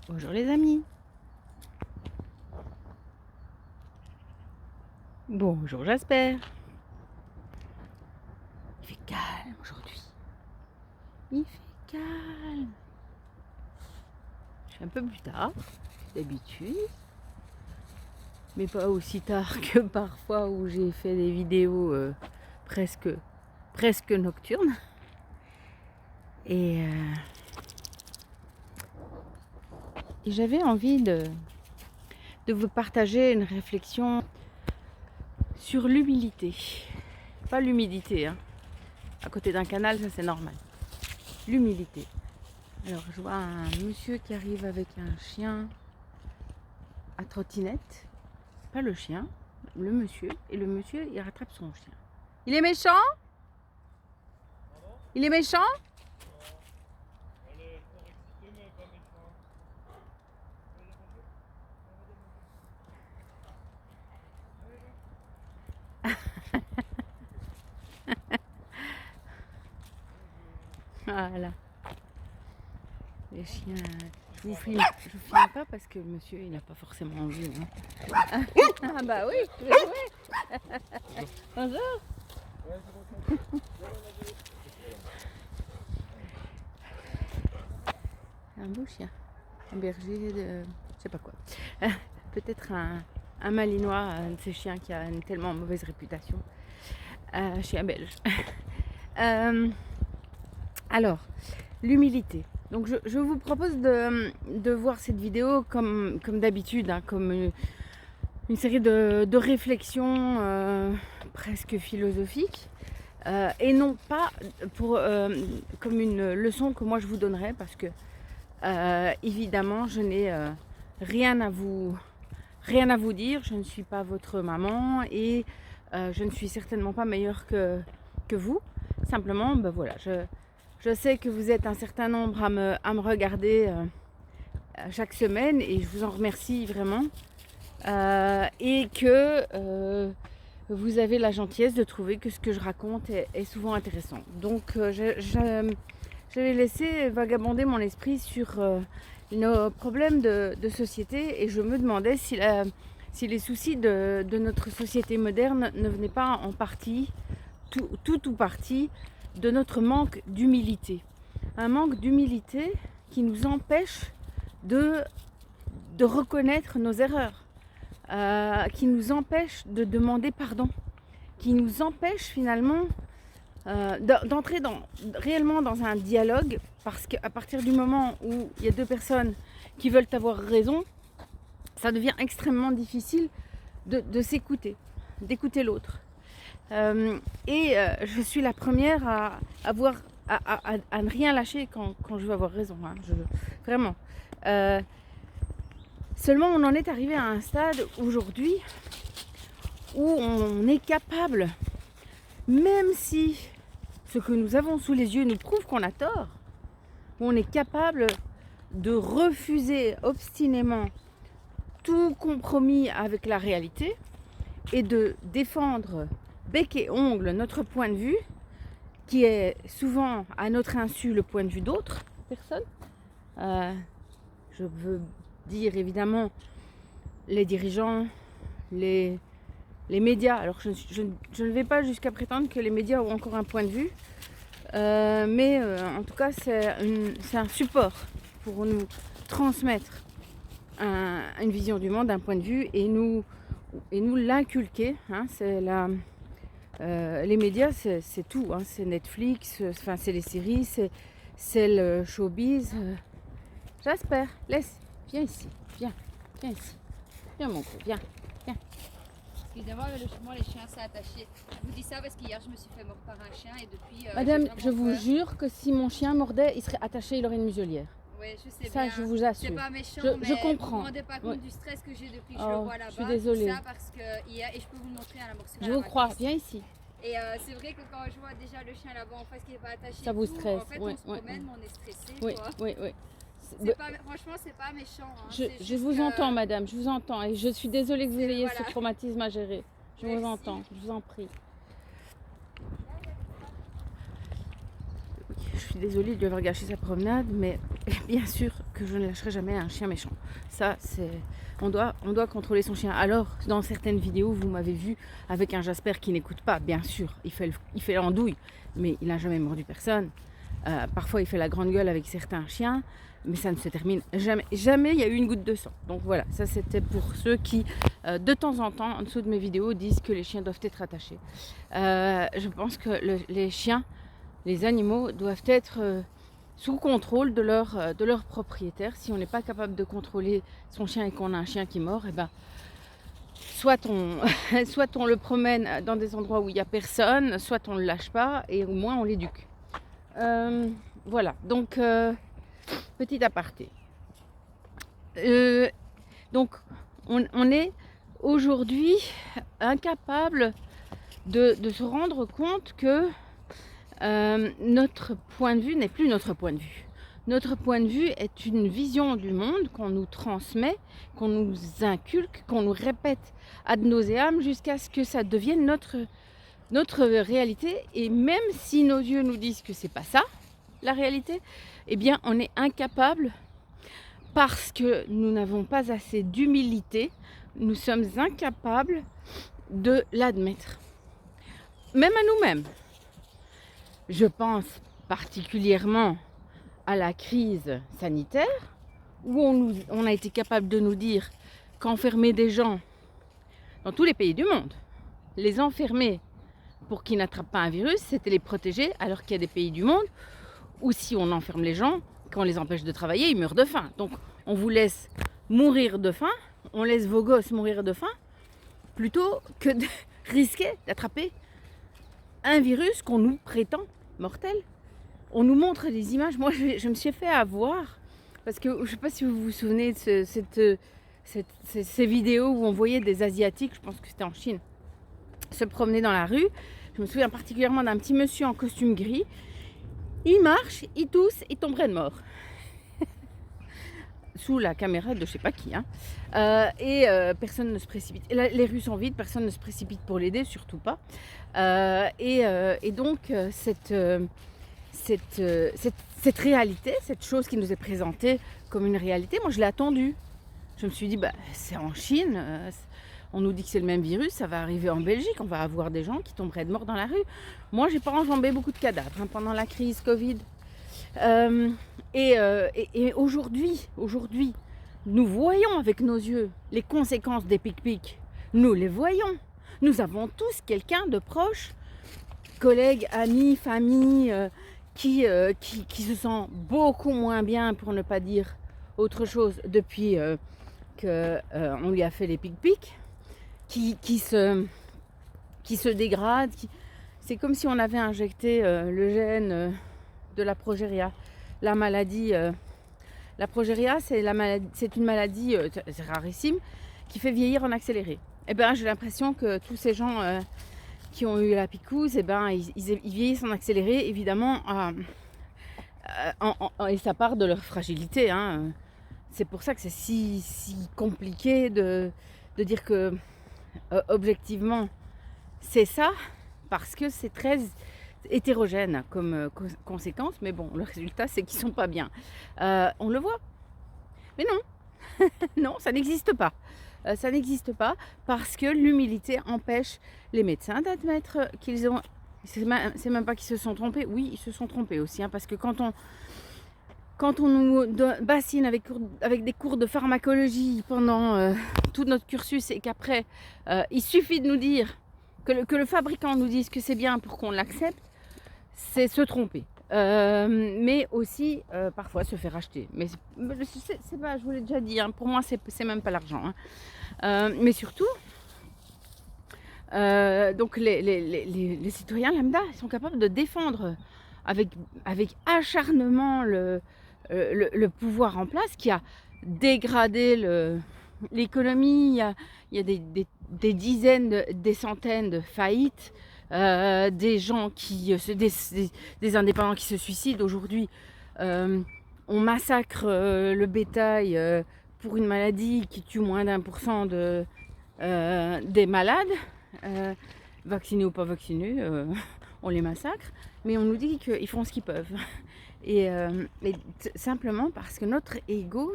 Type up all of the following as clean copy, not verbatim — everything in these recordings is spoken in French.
Bonjour les amis. Bonjour Jasper. Il fait calme aujourd'hui. Il fait calme. Je suis un peu plus tard que d'habitude. Mais pas aussi tard que parfois où j'ai fait des vidéos presque nocturnes. Et j'avais envie de vous partager une réflexion sur l'humilité. Pas l'humidité, hein. À côté d'un canal, ça c'est normal. L'humilité. Alors je vois un monsieur qui arrive avec un chien à trottinette. Pas le chien, le monsieur. Et le monsieur, il rattrape son chien. Il est méchant? Il est méchant? Elle est fort excitée mais pas méchante. Voilà. Les chiens. Je vous filme pas parce que le monsieur il n'a pas forcément envie. Hein. Ah bah oui, je vais jouer. Bonjour. Un beau chien. Un berger de. Je sais pas quoi. Peut-être un malinois, un de ces chiens qui a une tellement mauvaise réputation. Chien belge. Alors, l'humilité. Donc je vous propose de voir cette vidéo comme d'habitude, hein, comme une série de réflexions presque philosophiques et non pas comme une leçon que moi je vous donnerais parce que évidemment je n'ai rien à vous dire, je ne suis pas votre maman et je ne suis certainement pas meilleure que vous. Simplement, ben voilà, je sais que vous êtes un certain nombre à me regarder chaque semaine et je vous en remercie vraiment. Et que vous avez la gentillesse de trouver que ce que je raconte est souvent intéressant. Donc j'avais laissé vagabonder mon esprit sur nos problèmes de société et je me demandais si les soucis de notre société moderne ne venaient pas en partie, tout ou partie, de notre manque d'humilité. Un manque d'humilité qui nous empêche de reconnaître nos erreurs, qui nous empêche de demander pardon, qui nous empêche finalement d'entrer réellement dans un dialogue, parce qu'à partir du moment où il y a deux personnes qui veulent avoir raison, ça devient extrêmement difficile de s'écouter, d'écouter l'autre. Je suis la première à ne rien lâcher quand je veux avoir raison. Hein. Vraiment. Seulement, on en est arrivé à un stade aujourd'hui où on est capable, même si ce que nous avons sous les yeux nous prouve qu'on a tort, on est capable de refuser obstinément tout compromis avec la réalité et de défendre bec et ongle notre point de vue, qui est souvent à notre insu le point de vue d'autres personnes. Je veux dire évidemment les dirigeants, les médias. Alors je ne vais pas jusqu'à prétendre que les médias ont encore un point de vue, mais en tout cas c'est un support pour nous transmettre une vision du monde, un point de vue et nous l'inculquer. Hein, les médias c'est tout, hein, c'est Netflix, enfin c'est les séries, c'est le showbiz. Jasper, viens ici, viens ici, viens mon gros, viens. Excusez-moi, mais moi les chiens s'est attaché. Je vous dis ça parce qu'hier je me suis fait mordre par un chien et depuis. Madame, je vous jure que si mon chien mordait, il serait attaché, il aurait une muselière. Oui, je sais ça, bien. je vous assure. C'est pas méchant, je comprends. Vous ne vous rendez pas compte du stress que j'ai depuis que je le vois là-bas. Je suis désolée. Ça parce que hier, et je peux vous le montrer à la morsure. Je vous crois, viens ici. Et c'est vrai que quand je vois déjà le chien là-bas en face qui n'est pas attaché, ça vous stresse. En fait, on se promène, mais on est stressé. Oui. Franchement, c'est pas méchant. Hein. Je vous entends, madame, je vous entends. Et je suis désolée que vous ayez ce traumatisme à gérer. Je vous entends, je vous en prie. Je suis désolée de lui avoir gâché sa promenade, mais bien sûr que je ne lâcherai jamais un chien méchant. Ça, c'est... On doit contrôler son chien. Alors, dans certaines vidéos, vous m'avez vu avec un Jasper qui n'écoute pas, bien sûr. Il fait l'andouille, mais il n'a jamais mordu personne. Parfois, il fait la grande gueule avec certains chiens, mais ça ne se termine jamais. Jamais il y a eu une goutte de sang. Donc voilà, ça c'était pour ceux qui, de temps en temps, en dessous de mes vidéos, disent que les chiens doivent être attachés. Je pense que les chiens, les animaux doivent être sous contrôle de leur propriétaire. Si on n'est pas capable de contrôler son chien et qu'on a un chien qui mord, eh ben, soit on le promène dans des endroits où il n'y a personne, soit on ne le lâche pas et au moins on l'éduque. Voilà, donc petit aparté. Donc on est aujourd'hui incapable de se rendre compte que notre point de vue n'est plus notre point de vue. Notre point de vue est une vision du monde qu'on nous transmet, qu'on nous inculque, qu'on nous répète ad nauseam jusqu'à ce que ça devienne notre réalité. Et même si nos yeux nous disent que c'est pas ça, la réalité, eh bien on est incapable parce que nous n'avons pas assez d'humilité, nous sommes incapables de l'admettre. Même à nous-mêmes. Je pense particulièrement à la crise sanitaire où on a été capable de nous dire qu'enfermer des gens dans tous les pays du monde, les enfermer pour qu'ils n'attrapent pas un virus, c'était les protéger, alors qu'il y a des pays du monde où si on enferme les gens, qu'on les empêche de travailler, ils meurent de faim. Donc on vous laisse mourir de faim, on laisse vos gosses mourir de faim, plutôt que de risquer d'attraper un virus qu'on nous prétend mortel. On nous montre des images. Moi, je me suis fait avoir parce que je ne sais pas si vous vous souvenez de ces vidéos où on voyait des Asiatiques, je pense que c'était en Chine, se promener dans la rue. Je me souviens particulièrement d'un petit monsieur en costume gris. Il marche, il tousse, il tomberait de mort. Sous la caméra de je sais pas qui. Personne ne se précipite. Et les rues sont vides, personne ne se précipite pour l'aider, surtout pas. Donc, cette réalité, cette chose qui nous est présentée comme une réalité, moi je l'ai attendue. Je me suis dit, c'est en Chine, on nous dit que c'est le même virus, ça va arriver en Belgique, on va avoir des gens qui tomberaient de mort dans la rue. Moi, j'ai pas enjambé beaucoup de cadavres pendant la crise Covid. Aujourd'hui, nous voyons avec nos yeux les conséquences des pic-pics. Nous les voyons. Nous avons tous quelqu'un de proche, collègues, amis, famille, qui se sent beaucoup moins bien, pour ne pas dire autre chose, depuis qu'on lui a fait les pic-pics, qui se dégrade. C'est comme si on avait injecté le gène de la progéria. La maladie, la progéria, c'est une maladie, c'est rarissime, qui fait vieillir en accéléré. Eh ben, j'ai l'impression que tous ces gens qui ont eu la picouse, eh ben, ils vieillissent en accéléré, évidemment, et ça part de leur fragilité. C'est pour ça que c'est si compliqué de dire que, objectivement, c'est ça, parce que c'est très hétérogène comme conséquence, mais bon, le résultat, c'est qu'ils sont pas bien. On le voit. Mais non, non, ça n'existe pas. Ça n'existe pas parce que l'humilité empêche les médecins d'admettre qu'ils ont... C'est même pas qu'ils se sont trompés. Oui, ils se sont trompés aussi, parce que quand on nous bassine avec des cours de pharmacologie pendant tout notre cursus et qu'après, il suffit de nous dire que le fabricant nous dise que c'est bien pour qu'on l'accepte, c'est se tromper. Mais aussi parfois se faire acheter. Mais c'est pas, je vous l'ai déjà dit, pour moi c'est même pas l'argent. Mais surtout, donc les citoyens lambda, ils sont capables de défendre avec acharnement le pouvoir en place qui a dégradé l'économie. Il y a des dizaines, des centaines de faillites. Des gens des indépendants qui se suicident aujourd'hui. On massacre le bétail pour une maladie qui tue moins d'1% des malades, vaccinés ou pas vaccinés, on les massacre, mais on nous dit qu'ils font ce qu'ils peuvent. Et simplement parce que notre ego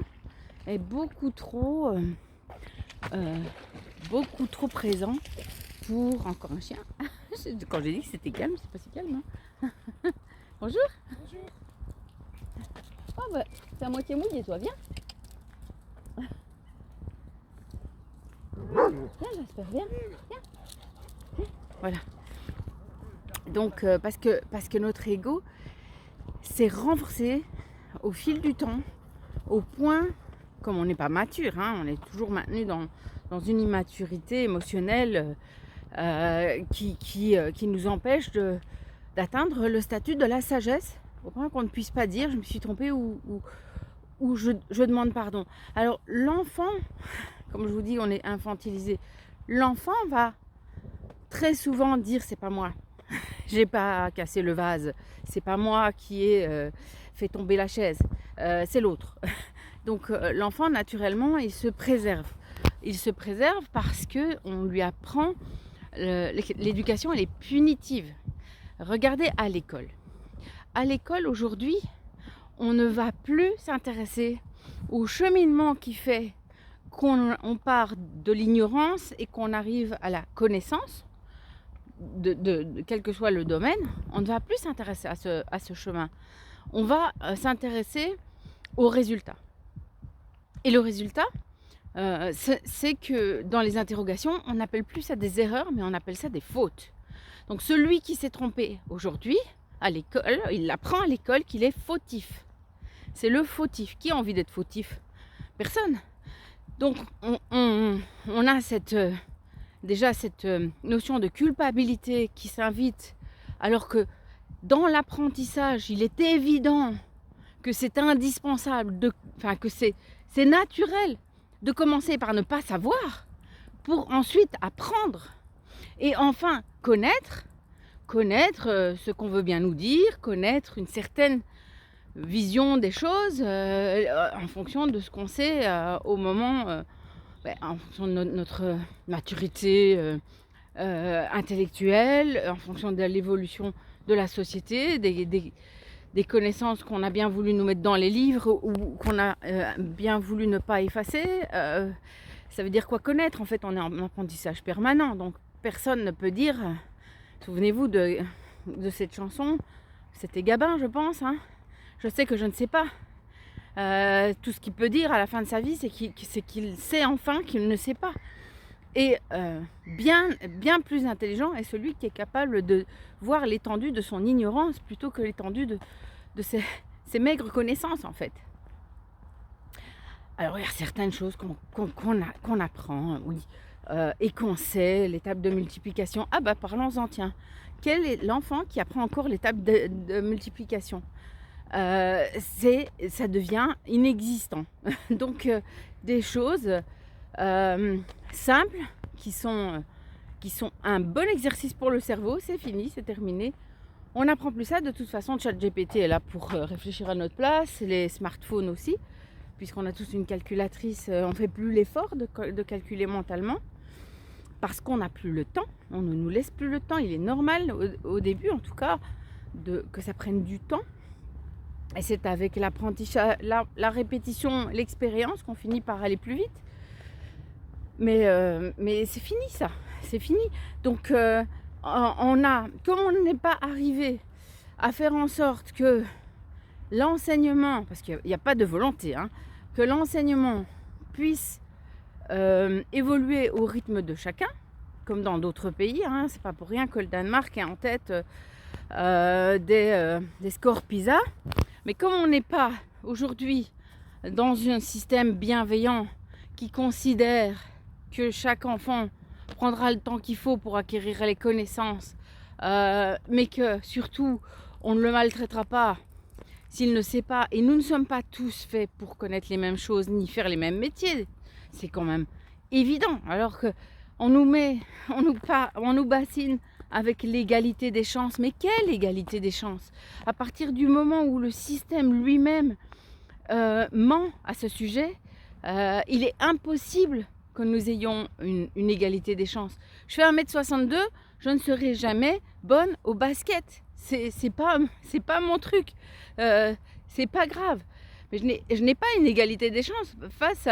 est beaucoup trop présent pour... Encore un chien. Quand j'ai dit que c'était calme, c'est pas si calme. Hein. Bonjour. Bonjour. Oh bah, t'es à moitié mouillé toi, viens. Viens Jasper, viens. Voilà. Donc parce que notre ego s'est renforcé au fil du temps, au point, comme on n'est pas mature, hein, on est toujours maintenu dans une immaturité émotionnelle qui nous empêche d'atteindre le statut de la sagesse, au point qu'on ne puisse pas dire je me suis trompée ou je demande pardon. Alors l'enfant, comme je vous dis, on est infantilisé. L'enfant va très souvent dire c'est pas moi, j'ai pas cassé le vase, c'est pas moi qui ai fait tomber la chaise, c'est l'autre. Donc l'enfant naturellement il se préserve. Il se préserve parce que on lui apprend, l'éducation elle est punitive. Regardez à l'école. À l'école aujourd'hui, on ne va plus s'intéresser au cheminement qui fait qu'on part de l'ignorance et qu'on arrive à la connaissance, quel que soit le domaine. On ne va plus s'intéresser à ce chemin. On va s'intéresser au résultat. Et le résultat, c'est que dans les interrogations, on n'appelle plus ça des erreurs, mais on appelle ça des fautes. Donc celui qui s'est trompé aujourd'hui, à l'école, il apprend à l'école qu'il est fautif. C'est le fautif. Qui a envie d'être fautif? Personne. Donc on a déjà cette notion de culpabilité qui s'invite, alors que dans l'apprentissage, il est évident que c'est indispensable, que c'est naturel de commencer par ne pas savoir pour ensuite apprendre et enfin connaître ce qu'on veut bien nous dire, connaître une certaine vision des choses en fonction de ce qu'on sait au moment, en fonction de notre maturité intellectuelle, en fonction de l'évolution de la société, des connaissances qu'on a bien voulu nous mettre dans les livres ou qu'on a bien voulu ne pas effacer. Ça veut dire quoi connaître? En fait, on est en apprentissage permanent, donc personne ne peut dire... Souvenez-vous de cette chanson, c'était Gabin, je pense. Hein. Je sais que je ne sais pas. Tout ce qu'il peut dire à la fin de sa vie, c'est qu'il sait enfin qu'il ne sait pas. Et bien plus intelligent est celui qui est capable de voir l'étendue de son ignorance plutôt que l'étendue de ses maigres connaissances, en fait. Alors, il y a certaines choses qu'on apprend, oui. Et qu'on sait, l'étape de multiplication. Ah bah parlons-en, tiens. Quel est l'enfant qui apprend encore l'étape de multiplication? Ça devient inexistant. Donc des choses simples qui sont un bon exercice pour le cerveau, c'est fini, c'est terminé. On n'apprend plus ça, de toute façon ChatGPT est là pour réfléchir à notre place, les smartphones aussi, puisqu'on a tous une calculatrice, on ne fait plus l'effort de calculer mentalement. Parce qu'on n'a plus le temps, on ne nous laisse plus le temps. Il est normal, au début en tout cas, que ça prenne du temps. Et c'est avec l'apprentissage, la répétition, l'expérience qu'on finit par aller plus vite. Mais c'est fini ça, c'est fini. Donc comme on n'est pas arrivé à faire en sorte que l'enseignement, parce qu'il n'y a pas de volonté, hein, que l'enseignement puisse évoluer au rythme de chacun, comme dans d'autres pays. Hein. C'est pas pour rien que le Danemark est en tête des scores PISA. Mais comme on n'est pas aujourd'hui dans un système bienveillant qui considère que chaque enfant prendra le temps qu'il faut pour acquérir les connaissances, mais que surtout on ne le maltraitera pas s'il ne sait pas, et nous ne sommes pas tous faits pour connaître les mêmes choses ni faire les mêmes métiers. C'est quand même évident, alors que on nous bassine avec l'égalité des chances. Mais quelle égalité des chances? À partir du moment où le système lui-même ment à ce sujet, il est impossible que nous ayons une égalité des chances. Je fais 1m62, je ne serai jamais bonne au basket. c'est pas mon truc. C'est pas grave. Mais je n'ai pas une égalité des chances face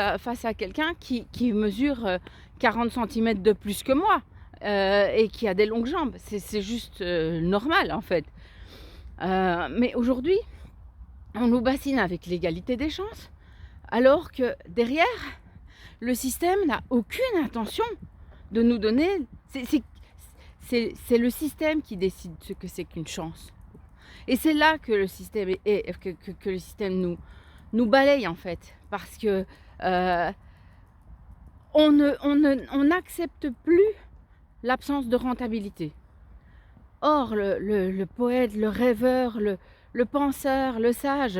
à quelqu'un qui mesure 40 cm de plus que moi et qui a des longues jambes. C'est juste normal en fait. Mais aujourd'hui, on nous bassine avec l'égalité des chances, alors que derrière, le système n'a aucune intention de nous donner. C'est le système qui décide ce que c'est qu'une chance. Et c'est là que le système que le système nous balaye en fait, parce que on n'accepte plus l'absence de rentabilité. Or, le poète, le rêveur, le penseur, le sage,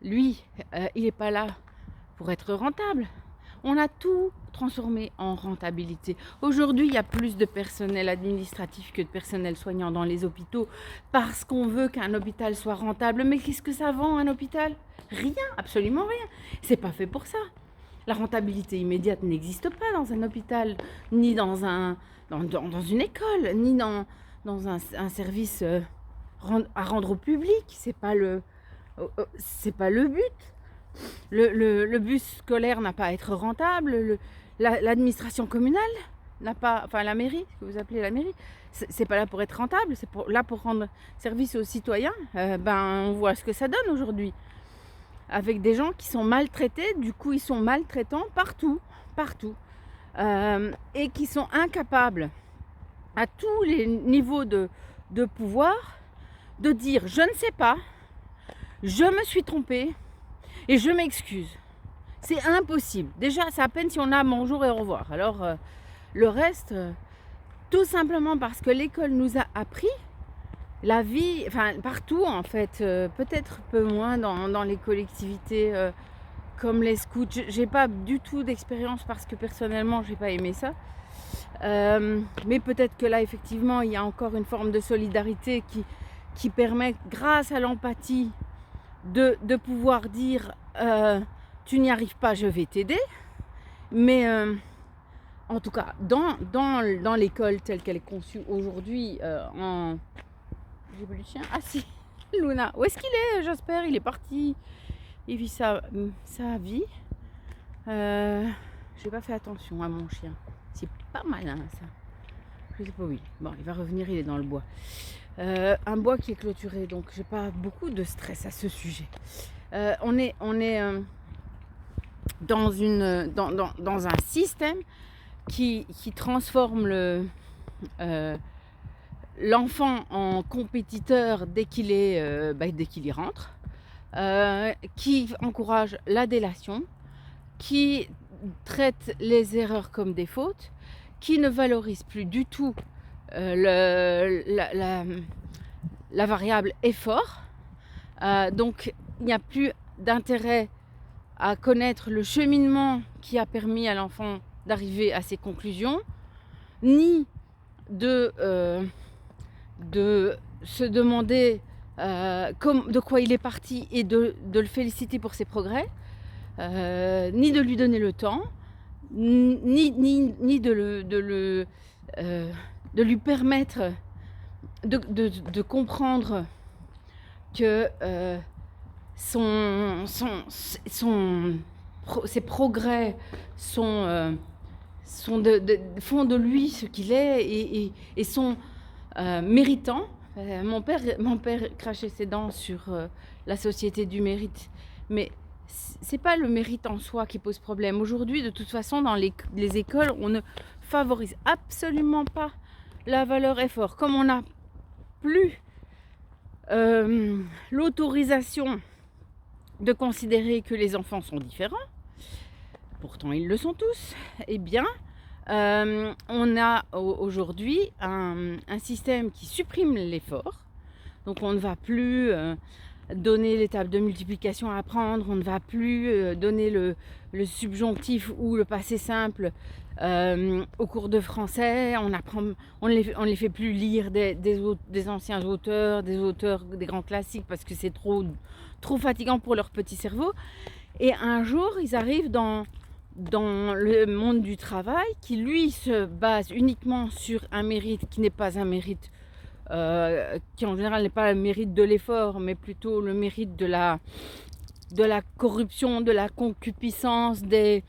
lui, il n'est pas là pour être rentable. On a tout transformé en rentabilité. Aujourd'hui, il y a plus de personnel administratif que de personnel soignant dans les hôpitaux parce qu'on veut qu'un hôpital soit rentable. Mais qu'est-ce que ça vend un hôpital? Rien, absolument rien. C'est pas fait pour ça. La rentabilité immédiate n'existe pas dans un hôpital, ni dans une école, ni dans un service à rendre au public. C'est pas le but. Le bus scolaire n'a pas à être rentable. L'administration communale n'a pas, enfin la mairie, ce que vous appelez la mairie, c'est pas là pour être rentable. C'est là pour rendre service aux citoyens. On voit ce que ça donne aujourd'hui. Avec des gens qui sont maltraités, du coup ils sont maltraitants partout, et qui sont incapables à tous les niveaux de pouvoir de dire je ne sais pas, je me suis trompé et je m'excuse. C'est impossible. Déjà, c'est à peine si on a bonjour et au revoir. Alors le reste, tout simplement parce que l'école nous a appris la vie, enfin partout en fait, peut-être peu moins dans les collectivités comme les scouts. J'ai pas du tout d'expérience parce que personnellement j'ai pas aimé ça. Mais peut-être que là effectivement il y a encore une forme de solidarité qui permet, grâce à l'empathie, de pouvoir dire tu n'y arrives pas, je vais t'aider. Mais en tout cas dans l'école telle qu'elle est conçue aujourd'hui j'ai vu le chien. Ah si, Luna. Où est-ce qu'il est, Jasper? Il est parti. Il vit sa vie. J'ai pas fait attention à mon chien. C'est pas malin ça. Je sais pas où il est. Bon, il va revenir, il est dans le bois. Un bois qui est clôturé, donc j'ai pas beaucoup de stress à ce sujet. On est dans un système qui transforme l'enfant en compétiteur dès qu'il y rentre, qui encourage la délation, qui traite les erreurs comme des fautes, qui ne valorise plus du tout la variable effort. Donc il n'y a plus d'intérêt à connaître le cheminement qui a permis à l'enfant d'arriver à ses conclusions, ni de se demander de quoi il est parti et de le féliciter pour ses progrès, ni de lui donner le temps, ni de lui permettre de comprendre que ses progrès font de lui ce qu'il est et sont méritants. Mon père crachait ses dents sur la société du mérite, mais c'est pas le mérite en soi qui pose problème. Aujourd'hui, de toute façon, dans les écoles, on ne favorise absolument pas la valeur effort. Comme on n'a plus l'autorisation de considérer que les enfants sont différents, pourtant ils le sont tous, eh bien, on a aujourd'hui un système qui supprime l'effort. Donc on ne va plus donner les tables de multiplication à apprendre, on ne va plus donner le subjonctif ou le passé simple au cours de français, on ne les fait plus lire des anciens auteurs, des grands classiques parce que c'est trop fatigant pour leur petit cerveau. Et un jour, ils arrivent dans le monde du travail qui, lui, se base uniquement sur un mérite qui n'est pas un mérite qui en général n'est pas le mérite de l'effort, mais plutôt le mérite de la corruption, de la concupiscence, des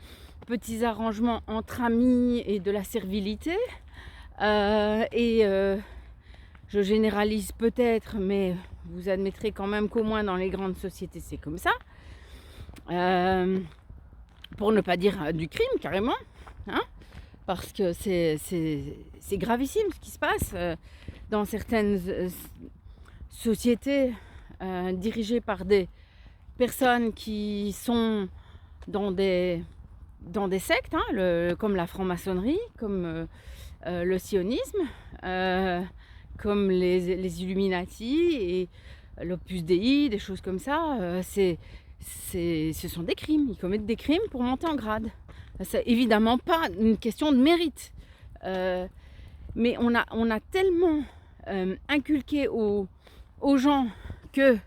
petits arrangements entre amis et de la servilité. Je généralise peut-être, mais vous admettrez quand même qu'au moins dans les grandes sociétés, c'est comme ça. Pour ne pas dire du crime, carrément. Hein, parce que c'est gravissime ce qui se passe dans certaines sociétés dirigées par des personnes qui sont dans des sectes, hein, comme la franc-maçonnerie, comme le sionisme, comme les Illuminati et l'Opus Dei, des choses comme ça. Ce sont des crimes. Ils commettent des crimes pour monter en grade. C'est évidemment pas une question de mérite. Mais on a tellement inculqué aux gens que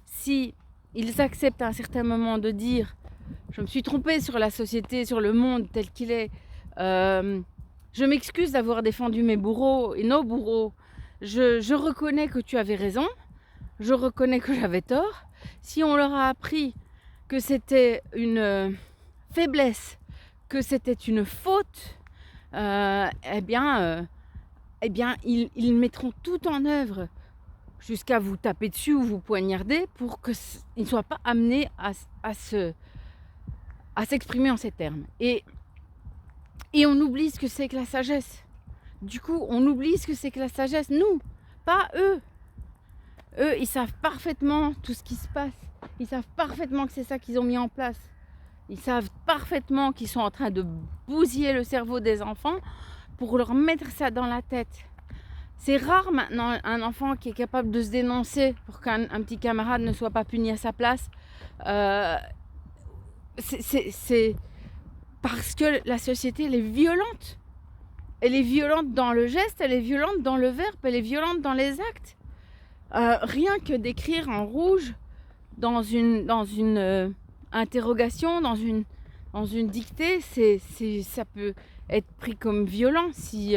si ils acceptent à un certain moment de dire « je me suis trompé sur la société, sur le monde tel qu'il est, je m'excuse d'avoir défendu mes bourreaux et nos bourreaux, je reconnais que tu avais raison, je reconnais que j'avais tort », si on leur a appris que c'était une faiblesse, que c'était une faute, eh bien, ils mettront tout en œuvre jusqu'à vous taper dessus ou vous poignarder pour qu'ils ne soient pas amenés à s'exprimer en ces termes. Et on oublie ce que c'est que la sagesse. Du coup, on oublie ce que c'est que la sagesse. Nous, pas eux. Eux, ils savent parfaitement tout ce qui se passe. Ils savent parfaitement que c'est ça qu'ils ont mis en place. Ils savent parfaitement qu'ils sont en train de bousiller le cerveau des enfants pour leur mettre ça dans la tête. C'est rare maintenant un enfant qui est capable de se dénoncer pour qu'un petit camarade ne soit pas puni à sa place. C'est parce que la société, elle est violente. Elle est violente dans le geste, elle est violente dans le verbe, elle est violente dans les actes. Rien que d'écrire en rouge dans une interrogation, dans une dictée, ça peut être pris comme violent si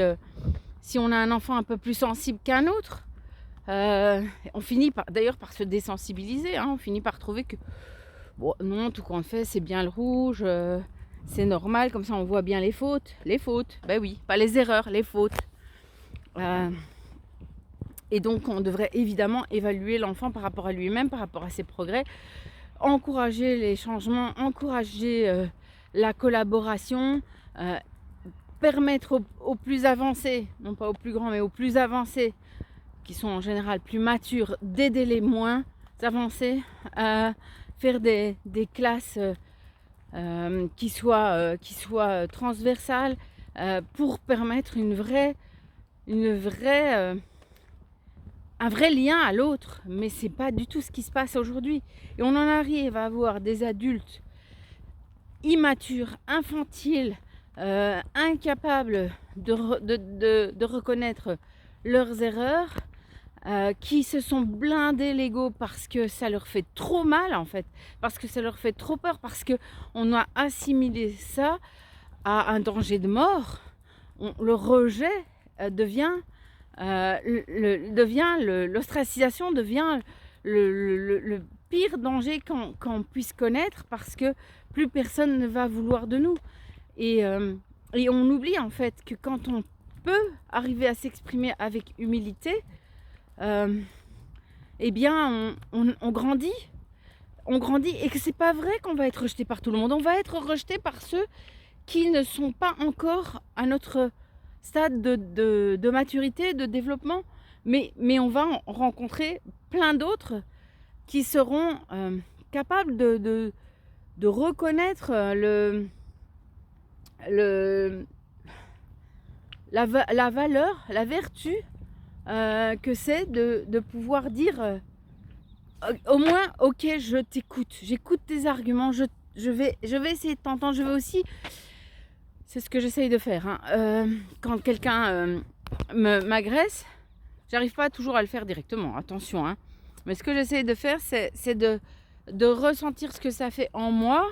on a un enfant un peu plus sensible qu'un autre. On finit d'ailleurs par se désensibiliser, hein, on finit par trouver que bon, non, tout qu'on fait c'est bien le rouge, c'est normal, comme ça on voit bien les fautes, ben oui, pas les erreurs, les fautes. Et donc on devrait évidemment évaluer l'enfant par rapport à lui-même, par rapport à ses progrès, encourager les changements, encourager la collaboration, permettre aux plus avancés, non pas aux plus grands mais aux plus avancés, qui sont en général plus matures, d'aider les moins avancés, faire des classes qui soient transversales pour permettre un vrai lien à l'autre, mais c'est pas du tout ce qui se passe aujourd'hui. Et on en arrive à avoir des adultes immatures, infantiles, incapables de reconnaître leurs erreurs, qui se sont blindés l'ego parce que ça leur fait trop mal en fait, parce que ça leur fait trop peur, parce qu'on a assimilé ça à un danger de mort. Le rejet devient l'ostracisation devient le pire danger qu'on puisse connaître, parce que plus personne ne va vouloir de nous. Et on oublie en fait que quand on peut arriver à s'exprimer avec humilité, eh bien on grandit. On grandit, et que c'est pas vrai qu'on va être rejeté par tout le monde. On va être rejeté par ceux qui ne sont pas encore à notre stade de maturité, de développement, mais on va en rencontrer plein d'autres qui seront capables de reconnaître la valeur, la vertu que c'est de pouvoir dire au moins ok, je t'écoute, j'écoute tes arguments, je vais essayer de t'entendre, je vais aussi. C'est ce que j'essaye de faire. Hein. Quand quelqu'un m'agresse, j'arrive pas toujours à le faire directement, attention. Hein. Mais ce que j'essaye de faire, c'est de ressentir ce que ça fait en moi,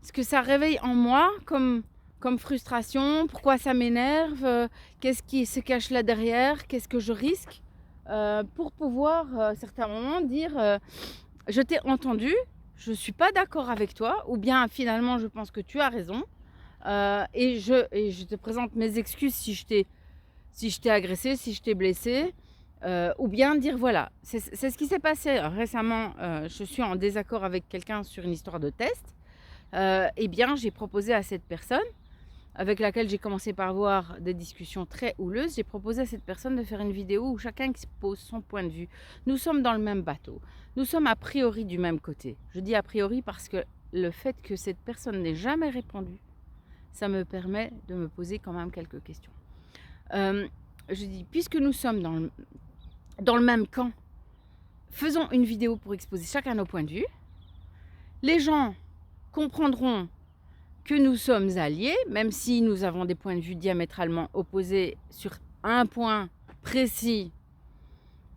ce que ça réveille en moi comme frustration, pourquoi ça m'énerve, qu'est-ce qui se cache là derrière, qu'est-ce que je risque pour pouvoir, à certains moments, dire je t'ai entendu, je ne suis pas d'accord avec toi, ou bien finalement je pense que tu as raison, et je te présente mes excuses si je t'ai agressé, si je t'ai blessé, ou bien dire voilà, c'est ce qui s'est passé récemment. Je suis en désaccord avec quelqu'un sur une histoire de test. Eh bien, j'ai proposé à cette personne, avec laquelle j'ai commencé par avoir des discussions très houleuses, j'ai proposé à cette personne de faire une vidéo où chacun expose son point de vue. Nous sommes dans le même bateau. Nous sommes a priori du même côté. Je dis a priori parce que le fait que cette personne n'ait jamais répondu, ça me permet de me poser quand même quelques questions. Je dis, puisque nous sommes dans le même camp, faisons une vidéo pour exposer chacun nos points de vue. Les gens comprendront que nous sommes alliés, même si nous avons des points de vue diamétralement opposés sur un point précis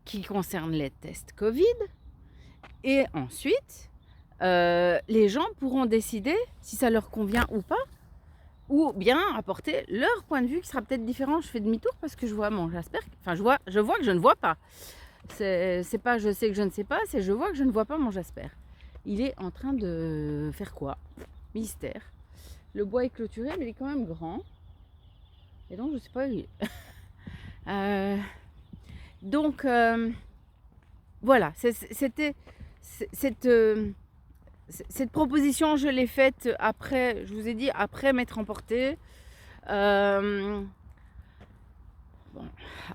qui concerne les tests Covid. Et ensuite, les gens pourront décider si ça leur convient ou pas, ou bien apporter leur point de vue qui sera peut-être différent. Je fais demi-tour parce que je vois mon Jasper, enfin je vois que je ne vois pas. C'est pas je sais que je ne sais pas, c'est je vois que je ne vois pas mon Jasper. Il est en train de faire quoi? Mystère. Le bois est clôturé, mais il est quand même grand. Et donc, je ne sais pas où il est. Donc, voilà. C'était cette proposition, je l'ai faite après, je vous ai dit, après m'être emportée. Bon,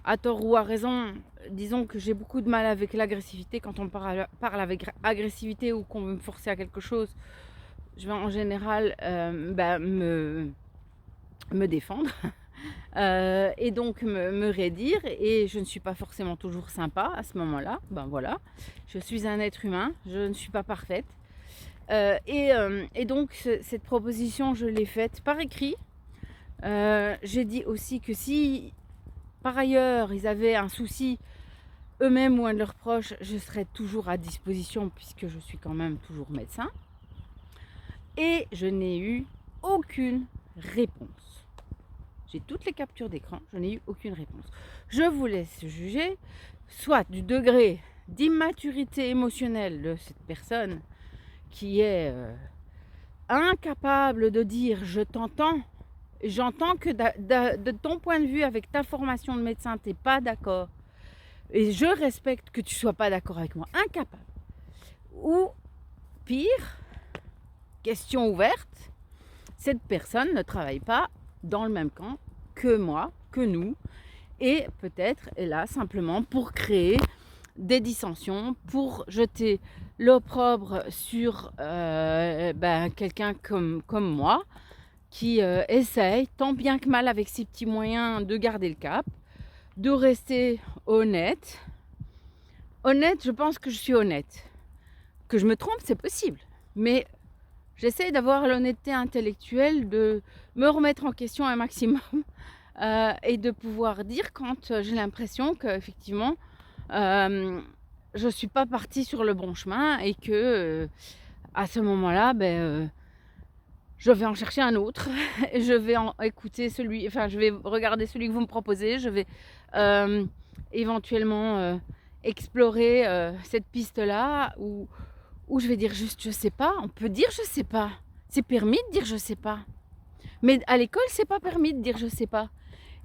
à tort ou à raison, disons que j'ai beaucoup de mal avec l'agressivité. Quand on parle avec agressivité ou qu'on veut me forcer à quelque chose, je vais en général me défendre et donc me raidir, et je ne suis pas forcément toujours sympa à ce moment-là. Ben voilà, je suis un être humain, je ne suis pas parfaite. Et donc cette proposition, je l'ai faite par écrit. J'ai dit aussi que si par ailleurs ils avaient un souci eux-mêmes ou un de leurs proches, je serais toujours à disposition puisque je suis quand même toujours médecin. Et je n'ai eu aucune réponse. J'ai toutes les captures d'écran, je n'ai eu aucune réponse. Je vous laisse juger, soit du degré d'immaturité émotionnelle de cette personne qui est incapable de dire je t'entends, j'entends que de ton point de vue, avec ta formation de médecin, tu n'es pas d'accord. Et je respecte que tu ne sois pas d'accord avec moi. Incapable. Ou pire, question ouverte, cette personne ne travaille pas dans le même camp que moi, que nous, et peut-être est là simplement pour créer des dissensions, pour jeter l'opprobre sur quelqu'un comme moi, qui essaye tant bien que mal avec ses petits moyens de garder le cap, de rester honnête. Honnête, je pense que je suis honnête. Que je me trompe, c'est possible, mais j'essaie d'avoir l'honnêteté intellectuelle de me remettre en question un maximum et de pouvoir dire quand j'ai l'impression qu'effectivement je ne suis pas partie sur le bon chemin et que à ce moment-là, je vais en chercher un autre. Je vais écouter je vais regarder celui que vous me proposez. Je vais éventuellement explorer cette piste-là où je vais dire juste je sais pas. On peut dire je sais pas. C'est permis de dire je sais pas. Mais à l'école, c'est pas permis de dire je sais pas.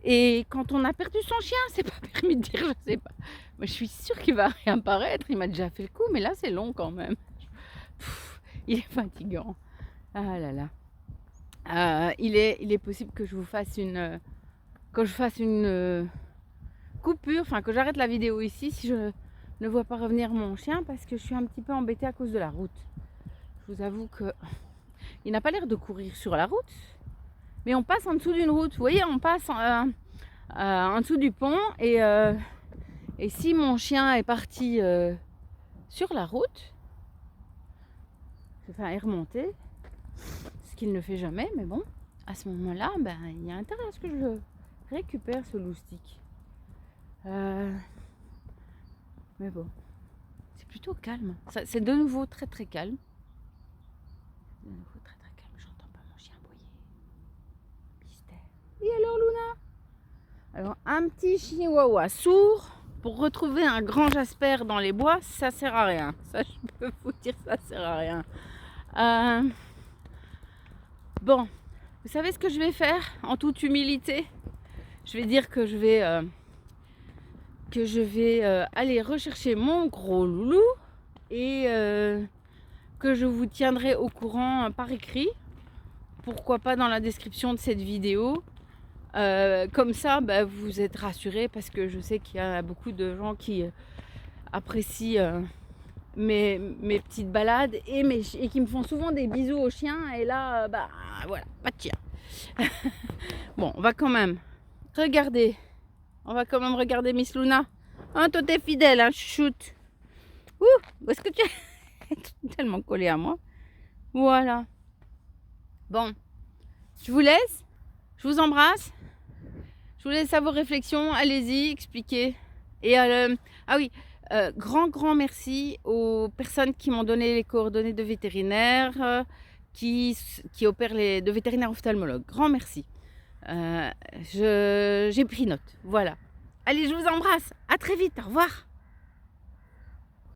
Et quand on a perdu son chien, c'est pas permis de dire je sais pas. Moi, je suis sûre qu'il va réapparaître. Il m'a déjà fait le coup, mais là, c'est long quand même. Il est fatigant. Ah là là. Il est possible que je vous fasse une coupure, enfin que j'arrête la vidéo ici si je ne vois pas revenir mon chien, parce que je suis un petit peu embêtée à cause de la route. Je vous avoue que il n'a pas l'air de courir sur la route, mais on passe en dessous d'une route. Vous voyez, on passe en dessous du pont, et si mon chien est parti sur la route, il est remonté, ce qu'il ne fait jamais, mais bon, à ce moment-là, il y a intérêt à ce que je récupère ce loustic. Mais bon, c'est plutôt calme. C'est de nouveau très très calme. De nouveau très très calme. J'entends pas mon chien aboyer. Mystère. Et alors Luna? Alors un petit chihuahua sourd pour retrouver un grand jasper dans les bois, ça sert à rien. Ça, je peux vous dire, ça sert à rien. Bon, vous savez ce que je vais faire en toute humilité? Je vais dire que je vais aller rechercher mon gros loulou et que je vous tiendrai au courant par écrit. Pourquoi pas dans la description de cette vidéo. Comme ça, vous êtes rassurés parce que je sais qu'il y a beaucoup de gens qui apprécient mes petites balades et qui me font souvent des bisous aux chiens. Et là, voilà, pas de chien. Bon, on va quand même regarder. On va quand même regarder Miss Luna. Hein, toi t'es fidèle, hein, chouchoute. Ouh, où est-ce que tu es tellement collé à moi. Voilà. Bon, je vous laisse. Je vous embrasse. Je vous laisse à vos réflexions. Allez-y, expliquez. Et ah oui, grand merci aux personnes qui m'ont donné les coordonnées de vétérinaires, qui opèrent de vétérinaires ophtalmologues. Grand merci. J'ai pris note. Voilà. Allez, je vous embrasse. À très vite. Au revoir.